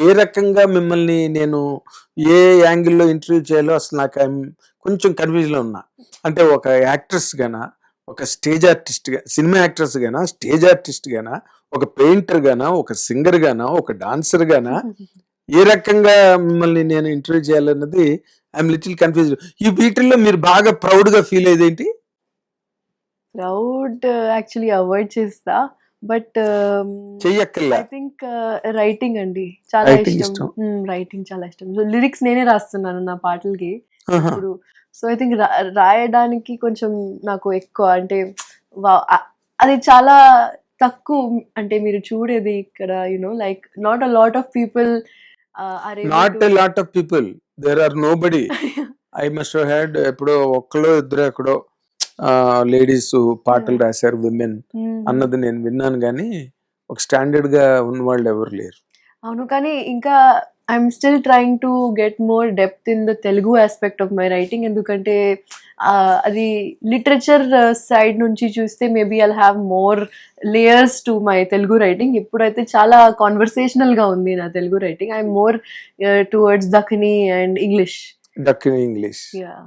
ఏ రకంగా మిమ్మల్ని నేను ఏ యాంగిల్లో ఇంటర్వ్యూ చేయాలో అసలు నాకు కొంచెం కన్ఫ్యూజన్లో ఉన్నా. అంటే ఒక యాక్ట్రెస్ గానా, ఒక స్టేజ్ ఆర్టిస్ట్ గా, సినిమా యాక్ట్రెస్ గానా, స్టేజ్ ఆర్టిస్ట్ గానా, ఒక పెయింటర్ గానా, ఒక సింగర్ గానా, ఒక డాన్సర్ గానా, ఏ రకంగా మిమ్మల్ని నేను ఇంటర్వ్యూ చేయాలన్నది ఐఎమ్ లిటిల్ కన్ఫ్యూజ్. ఈ వీటిల్లో మీరు బాగా ప్రౌడ్ గా ఫీల్ అయ్యేదేంటి? ప్రౌడ్ యాక్చువల్లీ అవాయిడ్ చేస్తా. బట్ చెయ్యక్కర్లా. ఐ థింక్ రైటింగ్ అండి చాలా రైటింగ్ ఇష్టం. ఇష్టం. రైటింగ్ చాలా ఇష్టం. లిరిక్స్ నేనే రాస్తున్నాను నా పాటలకి ఆహా. ఇప్పుడు. సో ఐ థింక్ రాయడానికి కొంచెం నాకు ఎక్కువ అంటే అది చాలా తక్కువ. అంటే మీరు చూడేది ఇక్కడ like not a lot of people are not a lot of people, there are nobody. I must had ఎప్పుడో ఒక్కలో ఇద్దరు ఎక్కడో లేడీస్ పాటలు రాశారు, విమెన్ అన్నది నేను విన్నాను, కానీ ఒక స్టాండర్డ్ గా ఉన్న వాళ్ళు ఎవరు లేరు. అవును, కానీ ఇంకా I'm still trying to get more depth in the Telugu aspect of my writing. ఎందుకంటే అది లిటరేచర్ సైడ్ నుంచి చూస్తే maybe I'll have more layers to my Telugu writing. ఇప్పుడైతే చాలా కాన్వర్సేషనల్ గా ఉంది నా Telugu writing. I'm more towards Deccani and English. Deccani English. Yeah.